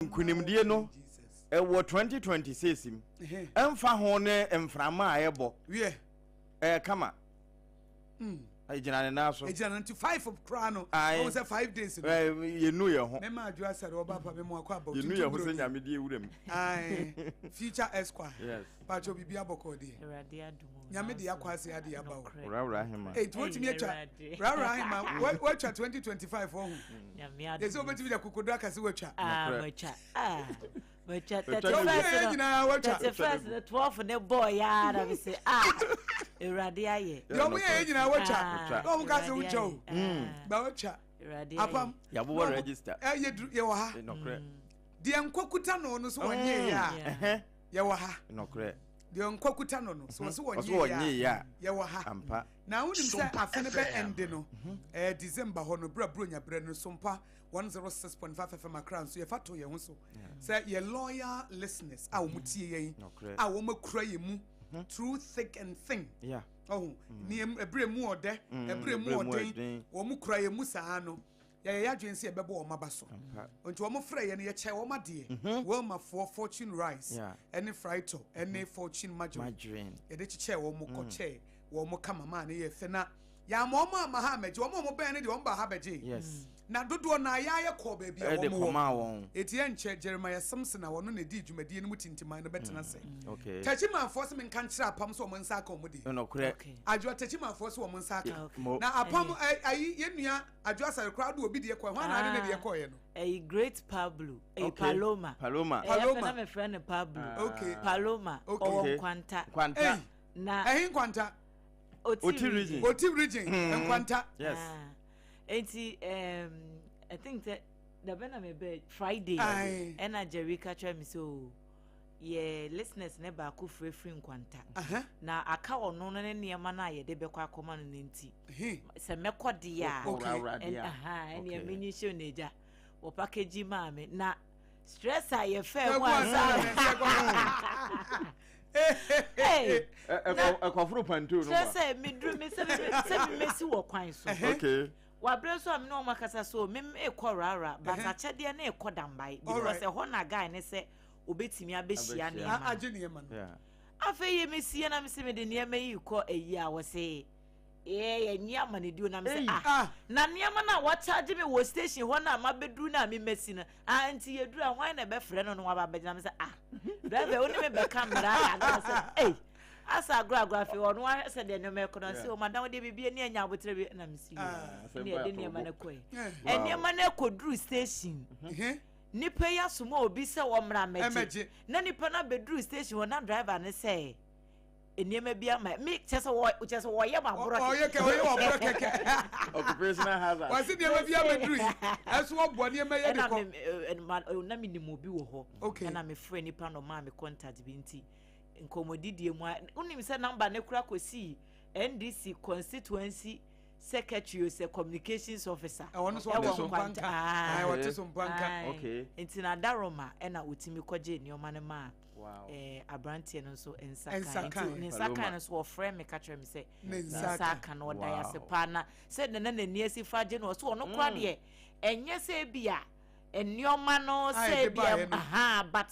nkunimdie no ewo 2026 im emfa ho ne emframa ayebo kama ejina na so ejina 5 of krano o say 5 days yenu ye ho me ma adwa sare oba pa me mo akwa about yenu ye ho se nyamedie wuram future esquire yes pacho bibia bokode erade adumo nyamede akwase ade abawo rawra hema wotimi atwa rawra hema watwa 2025 ho nyamede yeso betimi da kokodo akase watwa macha macha first the 12 ne boy ya na be say erade aye yo mo ye nyina watwa o mo ka se wucho ba watwa erade apam ya bo register ye wo ha de enkokuta no so wonye ya ye wo ha nokre de enkokuta no so so wonye ya ye wo ha ampa na wonim say afene be ende no December ho no bra nya bre no SOMPA 106.5 FM akran so ye fato ye ho so say ye loyal listeners a wo mutie yen a wo makura ye mu through thick and thin oh ni ebre mu ode ebre mu ode wo mukura ye mu saa no ye adwense ye bebo wo mabaso nti wo mfra ye ne ye che wo made wo ma for fortune rice any frito any fortune margarine ye de che wo mu ko che wo mu kama ma ne ye fe na ya mo ma ha meje wo mo ben ne de wo ba ha beje yes na dodo na ya ko ba bia wo mo etie nche Jeremiah Samson na wono ne di dwumadie no mutintima no betena se okay tachima force men kan kira apam so mo nsa aka mo di no kure adwo tachima force wo mo nsa aka na apam ayi yenua adwo asare crowd obi de ko ho na ne de ko ye no a great Pablo a Paloma na my friend Pablo okay Paloma o kwanta na kwanta oti region kwanta yes enti I think that the Bename bed Friday and a Jerry catcher me so listeners never could free kwanta na aka ono no ne na ye de bekwa akoma no nti se mekọ dia and ye menyi show neja o package maame na stress a ye fair one ekofuru pantu no stress e me dru me se me mesi wo kwan so okay wa bre so am no makasa so mem e korara but achede na e kodambai because e ho na guy ne se obetimi abehia na age ne ma no afeye mesie na me se me de ne ma yi ko eyi a wo se ye nyama ne dio na me se na nyama na wa charge me wo station ho na mabedu na me mesi na anti yeduru a hwan na be frɛ no no wa ba begina me se driver oni me be camera aga se asa agrografi ono wa se de no me kono se o madam de bibie ne anya abotre bi na mesi ne de ne ma na koe ene ma na koduru station nipa ya suma obi se wo mra meje na nipa na beduru station na driver ne se eniema bia ma me chese wo ye ma bro o ye ke wo bro keke occupational hazard wa se niema bia beduru eso wo bo niema ye de ko na minimo bi wo ho na me frɛ nipa no ma me contact bi nti nkomodidie mu unim se number ne kura kosi NDC constituency secretary se communications officer wono so SOMPA wote SOMPA okay enti na daroma na otimi kwaje nioma ne ma abrantie no so ensaka no so ofre me ka kire me se ensaka no da ya se pa na se ne na ni asifa je no so ono kwa de enye se bia enioma no se bia but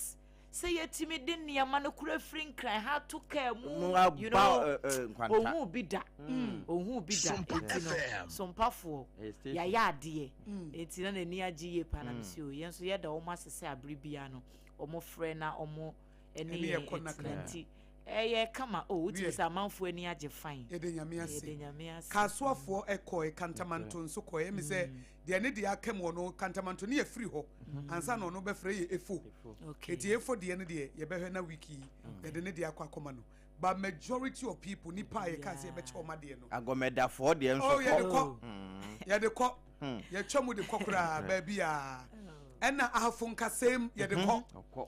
say yetimi din niama no kura free cry how to care mu you know ohun bida ohun bida etino sompafo ya ade etina na ni agiye pa na msio yenso ye da omo asese abribia no omo frɛ na omo eni ekonanti ye kama uti sa manfo ani age fine ye de nyame ase kasuafo ekoi kantamanto nso koye me se de ne de akam wono kantamanto ne ye free ho ansa no no be frɛ ye efo eti efo de ne de ye behwe na wiki ye de ne de akwa no but majority of people ni pa ye ka se be che o made no agomeda for de nso ye de ko ye twemu de kokora ba bia ena ahafun kasem ye de ko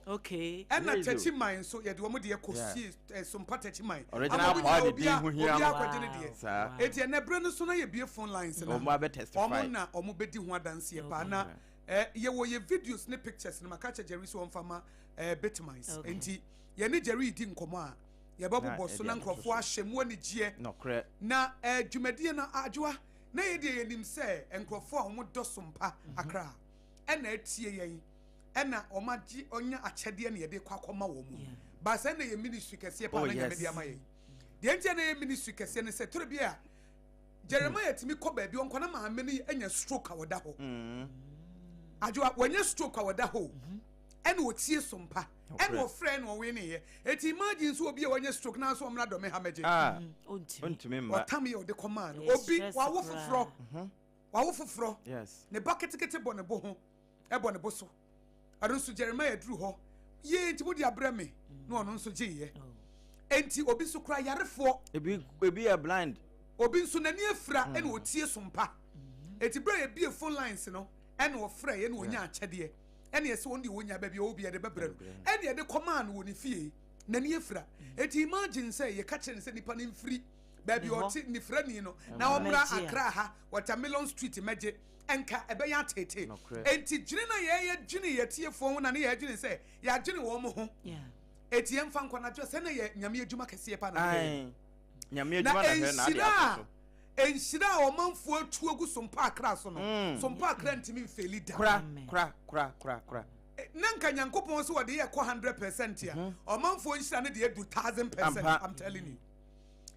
okay ena tachiman so ye de wo de ekosi SOMPA tachiman original body bi hu hia ma eti na bre no so na ye bie phone lines na omo be testify omo bedi ho adanse ye pa na ye wo ye videos ne pictures na makacha Jerry so onfama BITMISE enti ye ne Jerry di nkomo a ye babubo so na nkrofo ahyemu ani gie na dwumadie na adwoa na ye de ye nim se nkrofo a omo do SOMPA akra ena etie yen ɛna ɔmaji onya akyɛdeɛ ne yɛde kwa akɔma wɔ mu ba sɛ na yɛ ministry kɛseɛ pa na nyame de ama yɛ deɛ ntia na yɛ ministry kɛseɛ ne sɛ toro bi a Jeremiah timi kɔ baabi ɔnkɔ na maame no anya stroke a wɔda hɔ adwoa wɔnya stroke a wɔda hɔ ɛna wɔtie sompa ɛna wɔfrɛ no wɔwe ne yɛ eti imagine so obi a wɔnya stroke na so ɔmra dɔme ha megye ontumi mma ɔtam yɛ ɔde kɔma no obi wawo foforɔ yes ne bucket kete bɔ ne bo ho ɛbɔ ne bo so ado nso Jeremiah duru hɔ ye nti wodi abrɛ me na ɔno nso gye yɛ enti obi so kura yarefoɔ ebi a blind obi nso n'ani afira ɛna otie sompa eti bra yɛ bie phone lines no ɛna ɔfrɛ yɛ na onya akyɛdeɛ ɛna yɛ sɛ wɔn de wonya baabi a obi yɛ de bɛbrɛ no ɛna yɛ de command wɔ ne fie n'ani afira eti imagine sɛ yɛ ka kyerɛ ne sɛ nipa ne mfiri baabi ɔte ne fira ni no na ɔmra Accra ha Watermelon Street mɛgye enka ɛbɛyɛ atete enti gyine na yɛ gyine yɛ tie fo ho na ne yɛ gyine sɛ yɛ gyine wɔn mo ho eti yɛ mfa nkɔ na dwo sɛ na yɛ nyame adwuma kɛseɛ pa na nyame adwuma na hɛ na ade aso enhyira a ɔmanfo atu agu sompa Accra so no sompa Accra ntimi mfeli da kra na nka nyankopɔn so wɔde yɛ kɔ 100% a ɔmanfo nhyira ne de adu 1000%. I'm telling you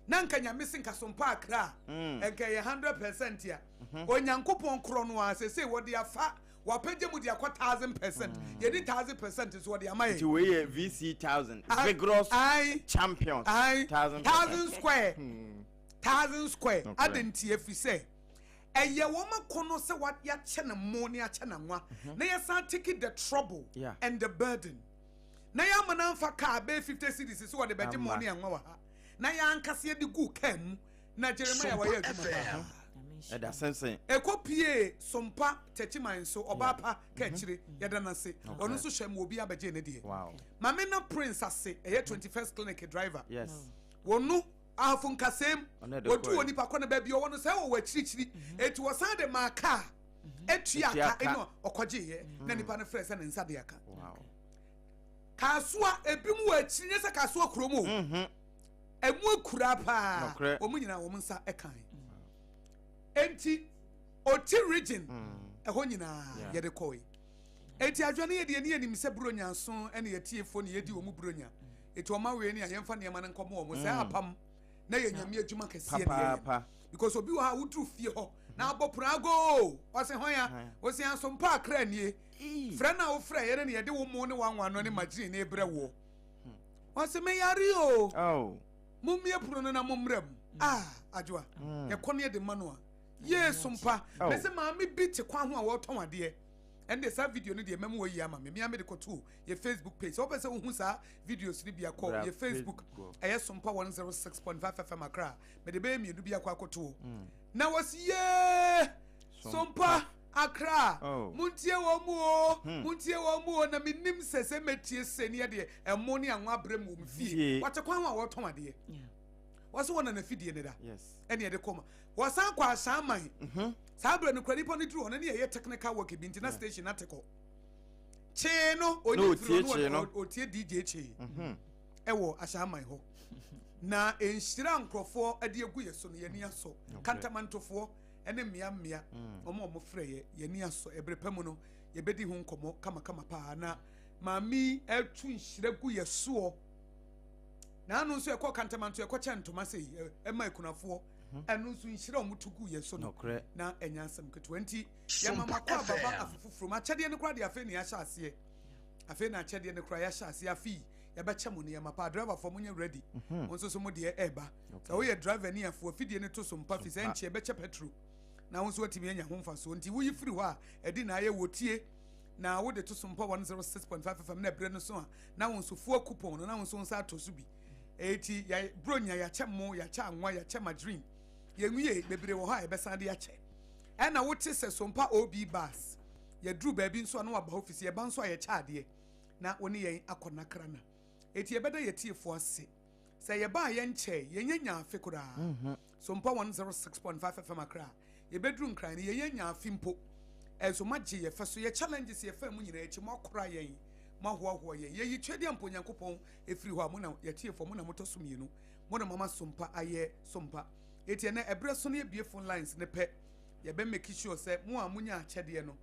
na nka nyame sinka sompa Accra enka yɛ 100% a onyankopɔn kro no a sɛ wɔde afa wapagye mu de akɔ 1000%. Yɛdi 1000% so wɔde ama yɛ to we VC 1000 vigorous champions 1000 square 1000 square adentie fi sɛ ɛyɛ wɔn kono sɛ what yɛakyɛ na mo ne akyɛ na nwa na yɛsan take the trouble and the burden na yɛama na mfa car be 50 cities so wɔde bɛgye mo ne anwa wa ha na yɛankase yɛde gu car mu na Jeremiah wɔyɛ adwuma ɛda sense ekopie sompa techiman so obapa ka kyire yɛda na se ɔno so hwɛ mu obi abɛgye ne deɛ mame na prince ase ɛyɛ 21st clinic driver yes wɔno afun kasem odu oni pa kɔ na baabi ɔwɔ no sɛ wɔ akyirikyiri eti wɔ san de maka etua ka eno ɔkɔgye yɛ na nipa no frɛ sɛ ne nsa de aka kasua ebi mu wɔ akyiri ne sɛ kasua kromo emu akura pa ɔmu nyina wɔn nsa ɛkan enti oti region ɛhɔ nyina yɛde kɔe enti adwane yɛde ne yɛnim sɛ bronya so ɛne yɛtiefo ne yɛdi wɔ mu bronya eti ɔma we ne ayɛmfa ne yɛma ne nkɔmɔ wɔ mu sɛ apam na yɛ nyame adwuma kɛseɛ ne yɛ because obi wɔ ha woduru fie hɔ na abɔ prago ɔse hɔ ya ɔse asompa Accra nie frɛ na wo frɛ yɛ ne yɛde wo mu ne wanwa no ne magine ne brɛ wo ɔse me yare o mummie puro no na mommrɛ mu adwoa yɛkɔ ne yɛde ma no a sompa me se maame bi te kwa ho a wɔtɔn adeɛ ɛnde sa video no de mem wo yi ama me me de kɔto ye Facebook page so pɛsɛ wo hu sa videos ni bi akɔ ye Facebook ɛyɛ SOMPA 106.5 FM Accra me de be mienu bi akɔ akɔto na wɔsi ye SOMPA Accra muntie wo mu o na menim sese metie sene de ɛmo ne anwa brɛ mu fie wɔte kwa ho a wɔtɔn adeɛ wɔso wɔna na fidie ne da yes ɛne de kɔma wɔsan kwa asaman sabra no kwani pɔ ne duru ɔno ne yɛ technical work bi ntina station ateko che no oni firo no otie DJ che ɛwɔ asaman hɔ na enhyira nkrɔfo ade egu yɛ so no yɛ ni aso kantamantofo ɛne mmea ɔmo frɛ yɛ yɛ ni aso ebre pɛmu no yɛ bedi ho nkɔmɔ kama pa na mami atu nhyira gu yɛ so na anu nso ekɔ kantamanto ekɔ kyɛ ntoma sei ɛma ekunafo ɛnu nso nhyira ɔmo tugu yɛ so no na ɛnya asɛm ketewa nti yɛ mama kɔ ababa afofoforo ma kyɛdeɛ ne kora de afei ne yɛahyɛ aseɛ afei na kyɛdeɛ ne kora yɛahyɛ aseɛ afei yɛbɛkyɛ mo ne yɛma pa driver fo mo nyɛ ready mo nso so mo deɛ ɛba sɛ woyɛ driver ne afo afidie ne to sompa fi sɛ nkyɛ bɛkyɛ petrol na wo nso atimi anya ho mfa so nti woyi firi hɔ a ɛdi na ayɛ wotie na wo de to sompa 106.5 FM na brɛ no so a na wo nso fo coupon no na wo nso nsa ato so bi eti ya bronya ya kyɛ mo ya kyɛ anwa ya kyɛ madrin yenwie bebre wɔ hɔ a ɛbɛsan de akyɛ ɛna wote sɛ sompa OB bus ya duru baabi nso na waba office ya ba nso a yɛ kyɛ adeɛ na woni yɛn akɔna krana eti yɛbɛda yɛ tiefo ase sɛ yɛba yɛn kyɛ yɛnyɛ nyaafe koraa sompa 106.5 FM Accra yɛbɛduru nkran ne yɛnyɛ nyaafe mpo ɛso magye yɛ fa so yɛ challenges yɛ fa mu nyina akyi mo akora yɛn mahoahoa yɛn yɛyi twɛde ampo nyankopɔn efiri hɔ a mo na yɛtiefo mo na moto so mienu mo na mama sompa ayɛ sompa eti na ɛbrɛ so ne ebie phone lines ne pɛ yɛbɛ make sure sɛ mo a munya akyɛdeɛ no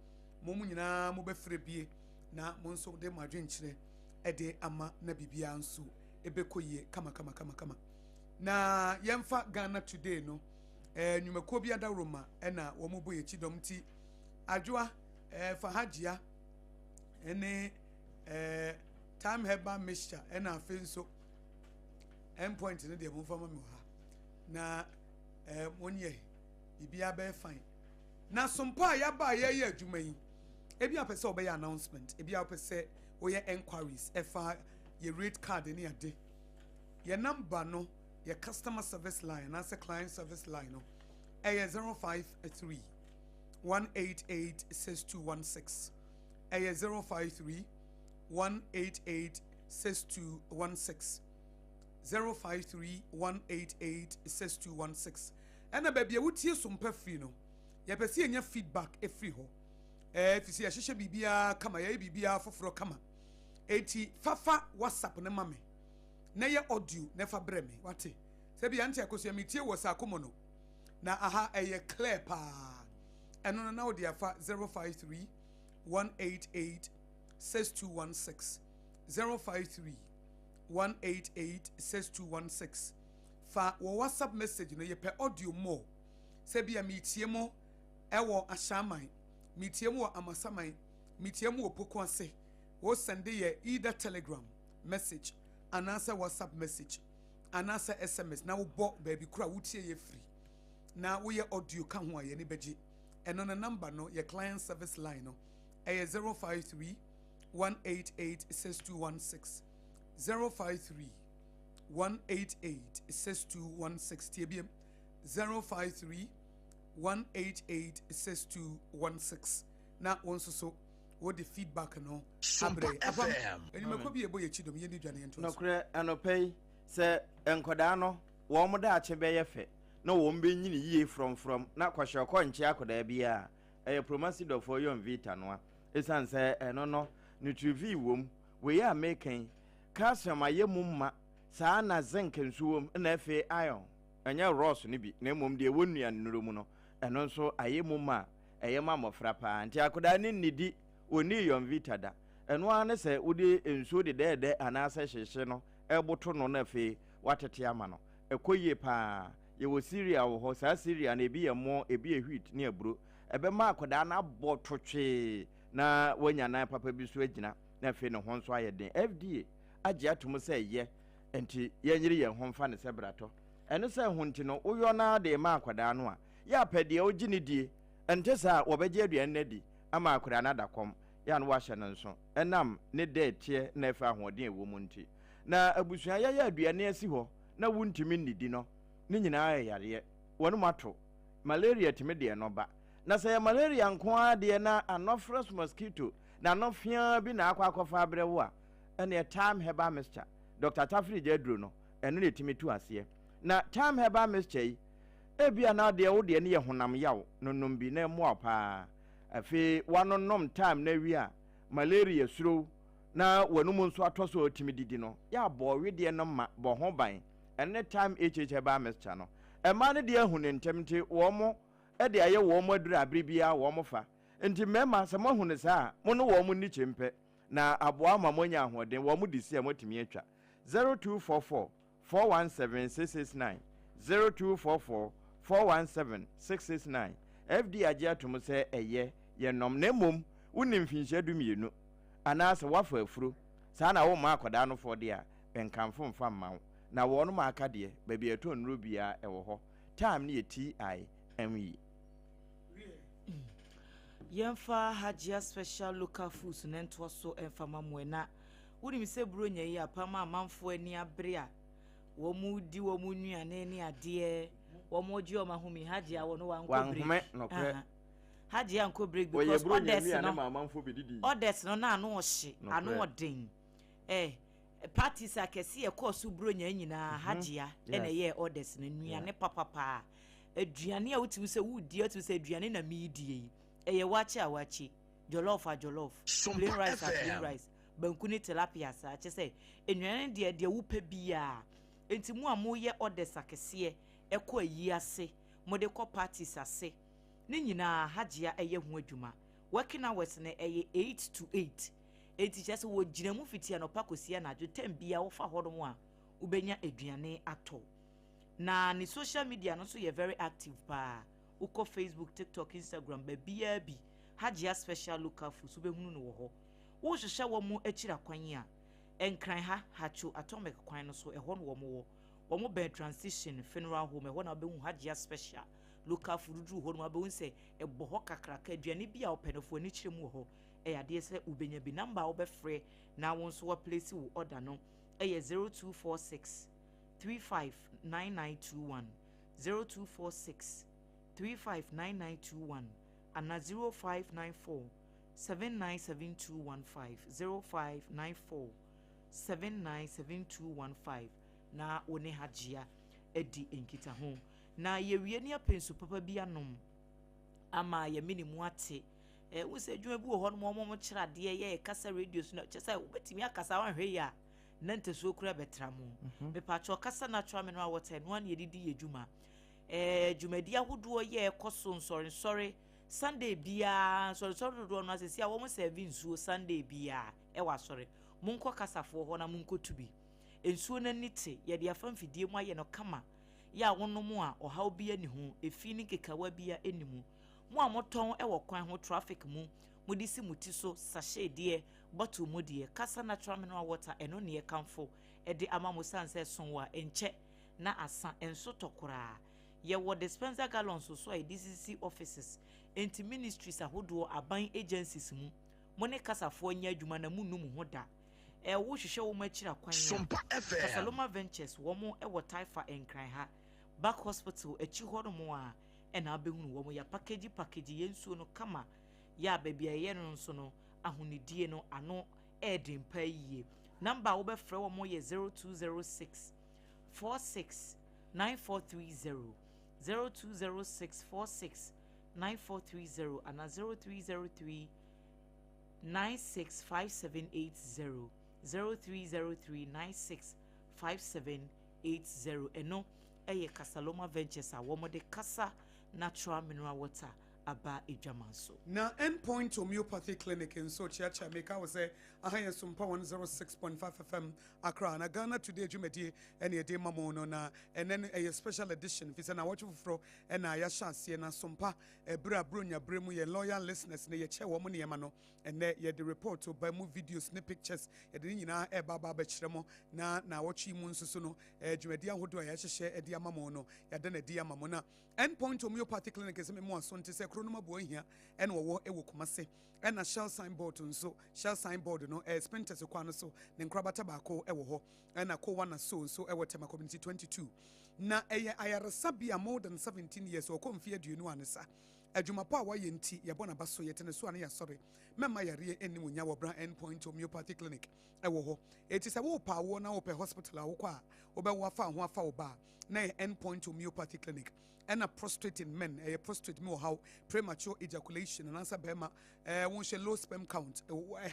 mo mu nyinaa mo bɛfrɛ bie na mo nso de mo adwenkyerɛ ɛde ama na bibia nso ebekoyie kama na yemfa Ghana Today no nnwumako bi adaroma ɛna wo mo boye chidom ti adwoa fahajia ene time herbal mixture ɛna afenso endpoint ne de mo fama me ha na monye bibia be fine na sompa ya ba ye adwuma yi ebi apese obey announcement ebi apese oye enquiries efa ye rate card ni ade ye number no ye customer service line as a client service line no 053 188 6216 053 188 6216 053 188 6216 and baby wutie sompa free no ye pese enya feedback e free ho fisi ya hihye bibia kama ya bibia foforo kama eti fafa WhatsApp ne mame na ye audio ne fa brɛ me wate se bia ntia akosua metie WhatsApp mo no na aha eye clear pa eno na wo dia fa 053 188 6216 053 188 6216 fa wo WhatsApp message no ye pe audio mo se bia metie mo ewo ashaman metie mo amasaman metie mo opoko ase wo send ye either telegram message anasa WhatsApp message anasa SMS na wo bo baby kura wutie ye free na wo ye audio ka ho aye ne beji eno na number no ye client service line no 053 188 6216 053 188 6216 tbm 053 188 6216 na wonso so what the feedback no SOMPA FM enimako bi ebo ye chidom ye ni dwane ento no kure anopei se enkoda no wo mo da ache be ye fe na wo mbe nyini yie from na kwahye konche akoda bia promasido for yon vita no esan se eno no nutrivi wom we ya making calcium ayemumma saa na zinc nsuwom na efe iron enya ross ni bi na mom de wonua nnurum no eno nso ayemumma eyema mofra pa nti akoda ni nidi oni yon vita da eno ane se udi ensuo de dede anase hyehye no eboto no na efe watete ama no ekoyie pa ye wo Syria wo ho saa Syria na ebi ye mo ebi ye wheat ne aburo ebe ma akoda na bototwe na wanya na papa bi so agina na efe ne ho nso ayeden FDA agye atum se ye enti yenyiri ye ho mfa ne se brato eno se ho nti no uyo na de ma akoda no a ya pede o gini die ente sa wo beje aduan na di ama akoda na dakom ya no wahye no nso enam ne de tie na efe ahoden ewo mu nti na abusua ya aduan asi ho na wuntimi nidi no ni nyina yare wonu mato malaria timi de no ba na say malaria nko ade na anopheles mosquito na anofia bi na akwakofa abrewo a ene time herbal mixture Dr. Tafri Jedro no eno ne timi tu ase na time herbal mixture yi ebia na de wo de ne ye honam yawo nonom bi na mo apa afi wanonom time na wi a malaria suro na wonum nso atoso otimi didi no ya bo we de no ma bo ho ban ene time herbal mixture no ema ne de ahune ntemte wo mo e de aye wo mo adura abribia wo mo fa enti mema se mo hune saa mo no wo mo ni chempe na aboa ma monya ahoden wo mo disi a motimi atwa 0244 417669 0244 417669 FD agye atum se eye ye nom na mom wonim finhye dumienu anase wafa afuro saa na wo ma akoda no fo de a benkamfo mfa mma na wo no ma aka de ba bia to nro bia ewo ho time ne TIME yemfa hajia special local foods nento so enfama moena woni se bronya yi apama amanfo ani abre a wo mu di wo mu nuane ni ade wo mo ji o mahumi hajia wo no wanko hajia anko break because others no na anu ohye anu odin parties akese e course bronya nyina hajia ena ye others no nuane papa aduane a wotimi se wudi atimi se aduane na meedie eye wachi jollof plain rice banku ni tilapia sa che se enwane de wupa bia enti mu amoye orders akese ekọ ayi ase mo de kọ parties ase ni nyina hajia eye ho adwuma working hours ne eye 8 to 8 enti kyerɛ sɛ wɔgyina mu fiti anɔpa kɔsia na adwo tam bia wofa hɔ nom a wobɛnya aduane atɔ na ne social media no so yɛ very active pa wokɔ Facebook, TikTok, Instagram baabiaa bi Hajia special local food so bɛhunu no wɔ hɔ wohwehwɛ wɔ mu akyira kwan a ɛnkran ha hacho atomic kwan no so ɛhɔ no wɔ mo bɛn transition funeral home ɛhɔ na wobɛhu Hajia special local food duru hɔ no wabɛhu sɛ ɛbɔ hɔ kakraka aduane bi a wopɛnofo ani kyerɛ mu wɔ hɔ ɛyɛ adeɛ sɛ wobɛnya bi number a wobɛfrɛ na wo nso waplace wo order no ɛyɛ 0246 359921 0246 359921 and 0594 797215 0594 797215 na one Hajia edi enkita ho na yewie ne apensu papa bi anom ama ye minimu ate wo se dwuma bi wo ho no mo kyerade ye kasa radio so na kyesa obetimi akasa wan hwe ya na nteso kura betra mo me pa cho kasa natural mineral water no an yedidi ye dwuma dwumadi ahodo ye ekoso nsori Sunday bia so do no asesi a wo mo serve nsuo Sunday bia e wa sori monko kasafo ho na monko tubi ensuo na nite ye de afamfidie mu aye no kama ya wono mu a ohaw bia ni ho efi ni kekawa bia enimu mu a moton e wo kwan ho traffic mu modisi muti so sachet de bottle mu de kasa natural mineral water eno ne ye kamfo e de amamo sanse sonwa enche na asa enso tokora ye wo dispenser gallons so e DCC offices enti ministries ahodo aban agencies mu mo ne kasafo nya adwuma na mu num ho da wo hwehwe wo machira kwan ya Saloma Ventures wo mo e wo Taifa enkran ha back hospital echi hodo mo a e na abehunu wo mo ya package yensuo no kama ya babia ye no nso no ahonidie no ano edin pa yie number wo be frɛ wo mo ye 0206 46 9430 0206 46 9430 and 0303 965780 0303 965780 eno eye Kasaloma Ventures a wo mo de kasa natural mineral water aba edwamanso na endpoint homeopathy clinic in so chacha make I say ahaya SOMPA 106.5 FM Accra na Ghana today dwumadi ene de mamo no na enen a special edition fi say na watch fro na ya chance na SOMPA ebra bronya bremu ye loyal listeners na ye che wo mo ne ma no ene ye the report to by mu videos ne pictures ye de nyina e baba ba kyeremo na watch mu nsusu no dwumadi ahodo ya hyehye e de amamo no ya de na de amamo na endpoint homeopathy clinic is me mo asonte se kronoma bo hia ene wo ewo kumase ena shell signboard nso shell signboard no spenters kwa no so ne nkrabata ba ko ewo ho ena ko wana so ewo tema community 22 na ayaresa bia more than 17 years o ko mfie aduonu anesa adwuma pa wa yenti ye bona baso yetene so ane ya sorry mema yare eni munya wo bra endpoint homeopathy clinic ewo ho eti se wo pa wo na wo pe hospital a wo kwa wo be wo afa ho afa wo ba na endpoint homeopathy clinic and a prostrate in men a prostrate me how premature ejaculation and answer bema won she low sperm count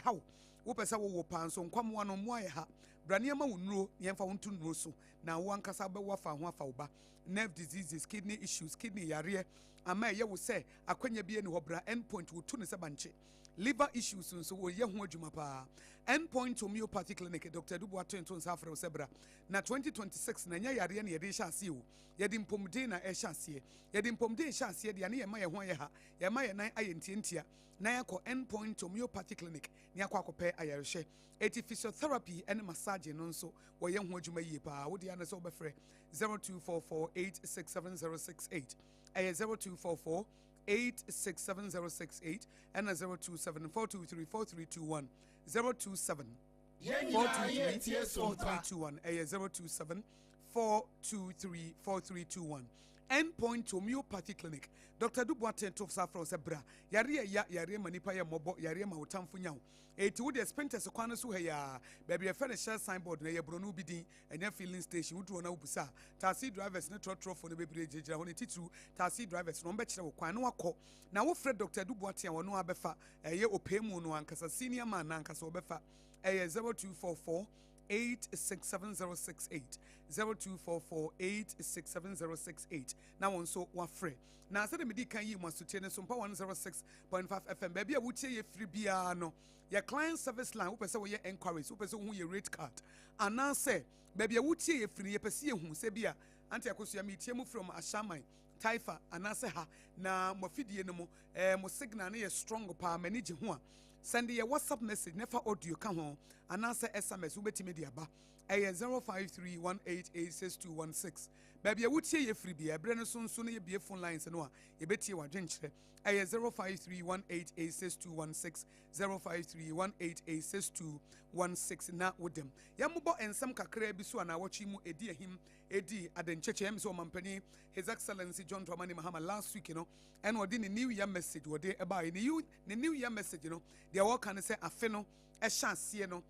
how wo pesa wo pan so nkwam wa no mo ha brania ma wonuro yemfa wontu nuro so na wo ankasa be wo afa ho afa wo ba nerve diseases kidney issues kidney yare ama ye wo se akwanya bi eni ho bra endpoint wo tu ne se banche liver issues nso wo ye ho adwuma pa endpoint homeopathy clinic Dr. Dubu Atonton Safra Sebra na 2026 na nya yare na ye de hyase o ye de mpomde na e hyase ye de mpomde hyase de na ye ma ye ho ye ha ye ma ye nan ayentientia na ye ko endpoint homeopathy clinic na yakọ akọpẹ ayarehye eti physiotherapy and massage no nso wo ye ho adwuma yie pa wo de ana so obefre 0244867068 0244 867068 and 0274234321 027 4234321 027 4234321 endpoint homeopathy clinic Dr. Dubuate to Safra Sebra yare manipa ya mobo yare ma utamfu nyawo eti wo de spenters kwan so ya baby a fair share signboard na ye bronu bidin enya filling station wo na ubusa taxi drivers na trotro for no bebre jegira ho ne titru taxi drivers no be kire wo kwan na wakọ na wo Fred Dr. Dubuate wo no abefa eye opemu no ankasa senior man na ankasa obefa 0244 0244-867-068. 0244-867-068. Now on so wafre. Now said the medical you must to SOMPA 106.5 FM. Baby, I would say you free piano. Your client service line, who person your enquiries, who person who your rate card. And now say, baby, I would say you free, you person who say beer. Auntie AKOSUA meet you from Ashamai. Taifa anase ha na mofidie no mo mo signal na ye strong pa manage ho a send your WhatsApp message never audio ka ho anase SMS wo betime dia ba 0531886216 baby a wutie ye free bia bre no so no ye bie phone lines no a ye betie wadwenkyere 0531886216 0531886216 na wodem ya mubo ensem kakra bi so na wachi mu edi ahim edi adencheche em so mampani His Excellency John Dramani Mahama last week, you know, and what did the New Year message what they about the New Year message, you know, they all can say a feno a chance, you know.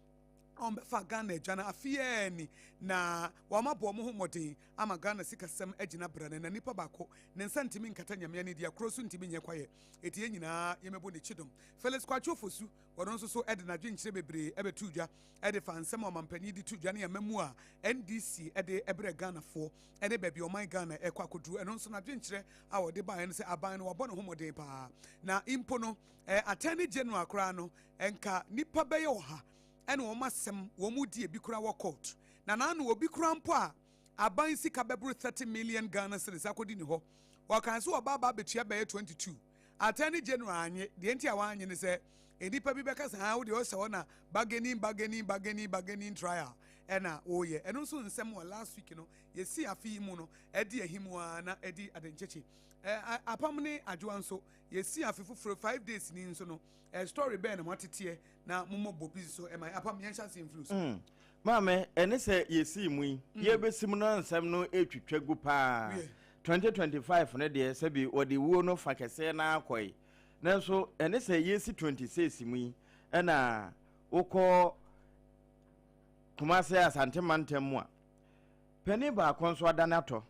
Fagane jana afieni na wamapo muhumoti ama gana sika sem ejina brane na nipa bako nensanti min katanya miani dia krosu ntimi nyekwaye eti enyina yemebo ne chidom Felix kwacho fosu wadonso so ede na dwenkyere bebre ebe tudwa ede fansem o mampani di tudwa ne yamamu a NDC ede ebre Ghana fo ede bebi o my Ghana ekwa kodru eno nso na dwenkyere a wode ba ene se aban no wabɔ no homode pa na impo no attorney general kra no enka nipa beye oha ene wo masem wo mudi ebi kura wo court na no obi kura mpo a aban sika bebru 30 million Ghana cedis akodi ni ho wa kan so oba ba betua be 22 attorney general anye de enti awa anye ne se edipa bi beka sa wo de o se wo na bargaining trial ena oye eno so nsem wo last week no ye si afi mu no edi ahimu na edi adencheche APAM ADWOA nso ye si afi fufuro 5 days ni nso no story be na matete na momo bobi so my APAM yansha se influence mame ene se ye si mu ye besim no nsem no etwitwagu pa 2025 ne de se bi wodi wo no fakese na akoi nanso ene se ye si 26 mu ena wokọ Kumase Asante Mantem mu a peni ba konso adanato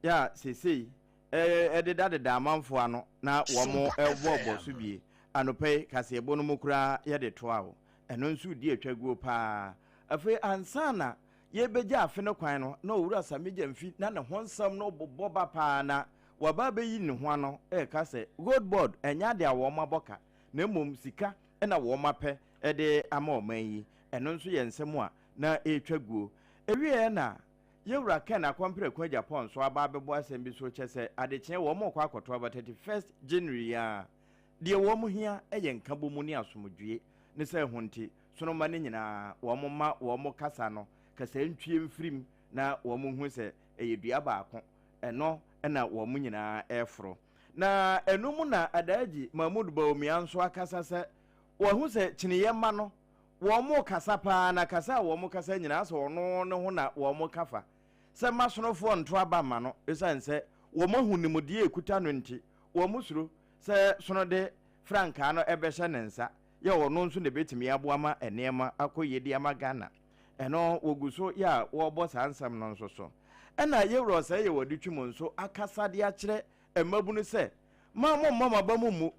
ya sesei ededa amanfo ano na womo ebobo so bie anope kase ebo no mukura ye de toawo eno nsu di atwaguo pa afi ansana ye beja afe no kwan no na owura sameja mfi na ne honsam no boboba pa na waba beyi ne ho ano kase gold board enya de awo maboka na mom sika na wo mape de ama omanyi eno nso ye nsem a na etwaguo ewie na yewura ken akompere kwa Japan so aba bebo asem so chese adeche wo mo kwa akoto aba 31st January ya de wo mo hia eye nkabo mu ni asomdwe ne se honti so no ma ne nyina wo mo ma wo mo kasa no kasa ntwie mfrim na wo mo hu se eye dua baako eno na wo mo nyina efro na enu mu na adaji Mahmud Bawumia nso akasa se wo hu se chiniye ma no wo mo kasa pa na kasa wo mo kasa nyina so ono ne ho na wo mo kafa se masonofo nto aba ma no esanse wo mo hunimudie ekuta no nti wo mo suro se sono de franka no ebehye nensa ye wo no nso ne betimi aboama enema akoyedi ama Ghana eno woguso ya wo bo sansam no nso so ena ye wro se ye wodi twum nso akasa de akire emabunu se mama ba mu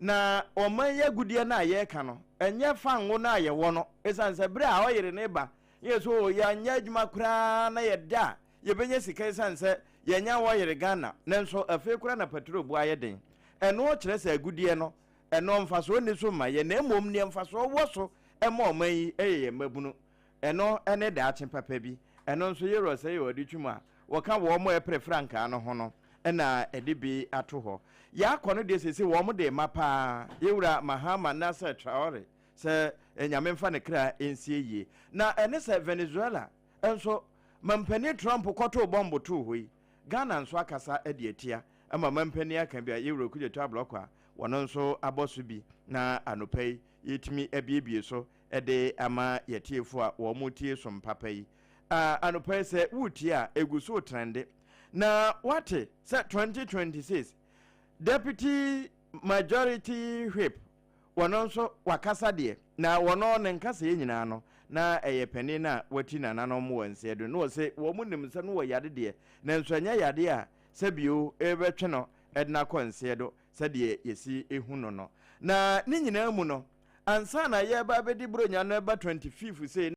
na oman ya gudie na ye ka no enye fanwo na ye wo no esanse bre a oyere ne ba yeso ya nya adwuma kura na ye da ye benye sika esanse ye nya wo yere Ghana nenso afi kura na petrol bu aye den eno kire se agudie no eno mfaso ni so ma ye na emom ne mfaso wo so ema oman yi eye mabunu eno ene da achen papa bi eno nso ye ro se ye wodi twuma wo ka wo mo e pre franka no ho no ena ede bi ato ho ya kono de sese wo mo de mapa yewura Mahama Nasser Traore se enyame mfa ne kra ensie yi na ene se Venezuela enso mampani Trump koto bombo to hoi Ghana nso akasa ede atia ama mampani aka bia yewura kujeto ablokwa wono nso aboso bi na anopai yetimi ebiebie so ede ama yetiefo a wo mo tie som papa yi anopai se wutia eguso trende na wate se 2026 Deputy Majority Whip wono nso wakasa de na wono ne nkasa ye nyina no na eye pani na wati na nanom wanse do no se wo munim se no yade de na nso anya yade a se bio ebetwe no edna konse do se de yesi ehu no no na ni nyina mu no ansa na ye ba bedi bronya no eba 25 se